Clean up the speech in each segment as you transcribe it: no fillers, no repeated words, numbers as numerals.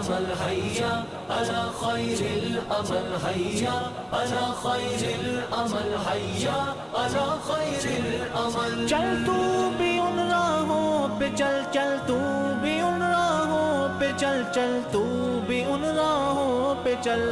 العمل هيا على خير العمل هيا على خير العمل هيا على خير العمل. چل تو بھی ان راہوں پہ چل، چل تو بھی ان راہوں پہ چل، چل تو بھی ان راہوں پہ چل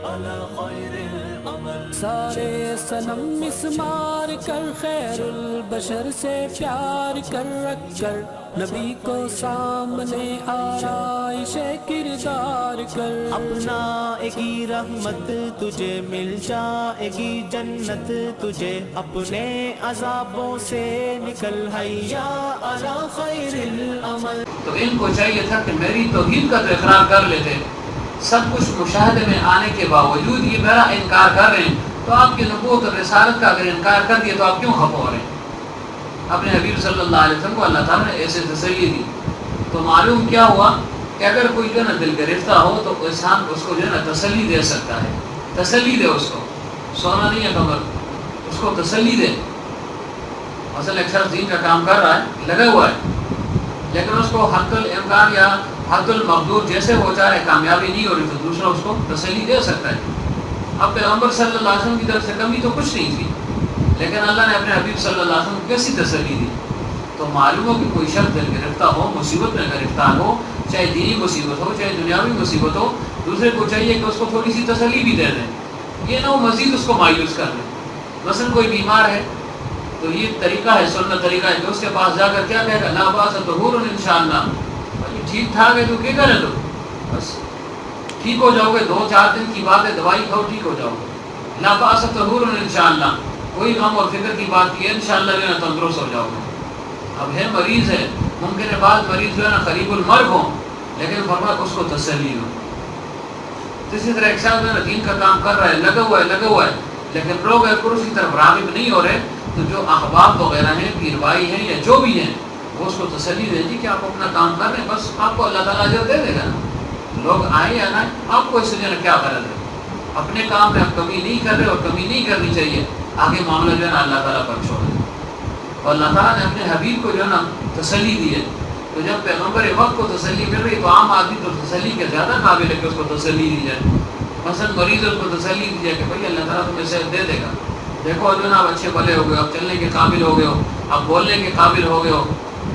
على خير العمل. سارے صنم مسمار کر، خیر البشر سے پیار کر، رکھ کر نبی کو سامنے آرائش کردار کر. اپنائے گی رحمت تجھے، مل جائے گی جنت تجھے، اپنے عذابوں سے نکل حیا علی خیر العمل. تو ان کو چاہیے تھا کہ میری توحید کا تو اقرار کر لیتے، سب کچھ مشاہدے میں آنے کے باوجود یہ میرا انکار کر رہے ہیں، تو آپ کی نبوت اور رسالت کا اگر انکار کر دیا تو آپ کیوں خفا ہو رہے ہیں؟ اپنے حبیب صلی اللہ علیہ وسلم کو اللہ تعالیٰ نے ایسے تسلی دی. تو معلوم کیا ہوا کہ اگر کوئی جو ہے نا دل گرفتہ ہو تو انسان اس کو جو ہے نا تسلی دے سکتا ہے. تسلی دے، اس کو سونا نہیں ہے کمر، اس کو تسلی دے. مثلا ایک شخص دین کا کام کر رہا ہے، لگا ہوا ہے، لیکن اس کو حد الامکان یا حد المقدور جیسے ہو چاہے کامیابی نہیں ہو رہی تو دوسرا اس کو تسلی دے سکتا ہے. اب پیغمبر صلی اللہ علیہ وسلم کی طرف سے کمی تو کچھ نہیں تھی، لیکن اللہ نے اپنے حبیب صلی اللہ علیہ وسلم کو کیسی تسلی دی. تو معلوم ہو کہ کوئی شخص دل گرفتہ ہو، مصیبت میں گرفتار ہو، چاہے دینی مصیبت ہو چاہے دنیاوی مصیبت ہو، دوسرے کو چاہیے کہ اس کو تھوڑی سی تسلی بھی دے دیں، یہ نہ وہ مزید اس کو مایوس کر دیں. مثلا کوئی بیمار ہے تو یہ طریقہ ہے، سنت طریقہ ہے کہ اس کے پاس جا کر کیا کہے گا، لا باس طہور انشاءاللہ، ٹھیک ٹھاک ہے تو کیا کرے، تو بس ٹھیک ہو جاؤ گے، 2-4 دن کی بات ہے، دوائی کھاؤ ٹھیک ہو جاؤ گے. لا باس طہور انشاءاللہ، کوئی غم اور فکر کی بات کی ہے، انشاءاللہ جو ہے تندرست ہو جاؤ گے. اب ہے مریض ہے، ممکن ہے بعض مریض جو ہے نا قریب المرگ ہوں، لیکن فرمایا اس کو تسلی ہو. اسی طرح ایک شخص جو ہے نا دین کا کام کر رہا ہے، لگا ہوا ہے، لیکن لوگ اس کی طرف راغب نہیں ہو رہے، تو جو احباب وغیرہ ہیں، پیر بھائی ہیں یا جو بھی ہیں، وہ اس کو تسلی دیں جی کہ آپ اپنا کام کر رہے ہیں، بس آپ کو اللہ تعالیٰ اجر دے دے گا. لوگ آئیں یا نہ آئیں، آپ کو اس سے جو ہے نا کیا غرض ہے؟ اپنے کام میں آپ کمی نہیں کر رہے اور کمی نہیں کرنی چاہیے، آگے معاملہ جو ہے نا اللہ تعالیٰ پر چھوڑ دیں. اور اللہ تعالیٰ نے اپنے حبیب کو جو ہے نا تسلی دی ہے، تو جب پیغمبر وقت کو تسلی مل رہی تو عام آدمی تو تسلی کے زیادہ قابل ہے کہ اس کو تسلی دی جائے. مثلا مریض اس کو تسلی دی جائے کہ بھائی اللہ تعالیٰ تمہیں صحت دے دے گا، دیکھو جو ہے نا آپ اچھے بھلے ہو گئے، آپ چلنے کے قابل ہو گئے ہو، آپ بولنے کے قابل ہو گئے ہو.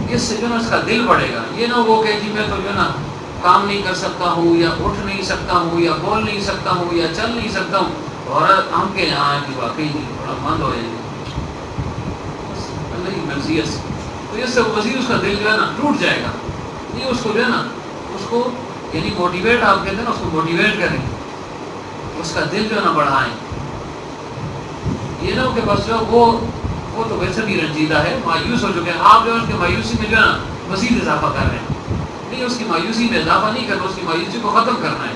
اس سے جو ہے نا اس کا دل بڑھے گا. یہ نہ وہ کہ جی میں تو جو ہے نا کام نہیں کر سکتا ہوں، یا اٹھ نہیں سکتا ہوں، یا بول نہیں سکتا ہوں، یا چل نہیں سکتا ہوں، اور ہم کے یہاں کی واقعی نہیں تھوڑا مند ہو جائے گی اللہ کی مرضیت سے. تو اس سے مزید اس کا دل جو ہے نا ٹوٹ جائے گا. یہ اس کو جو ہے نا اس کو یعنی موٹیویٹ، آپ کہتے ہیں نا اس کو موٹیویٹ کریں، اس کا دل جو ہے نا بڑھائیں. یہ نہ ہو کہ بس جو وہ تو ویسے بھی رنجیدہ ہے، مایوس ہو چکے ہیں، آپ جو ہے اس کی مایوسی میں جو ہے نا مزید اضافہ کر رہے ہیں. نہیں، اس کی مایوسی میں اضافہ نہیں کرنا، اس کی مایوسی کو ختم کرنا ہے.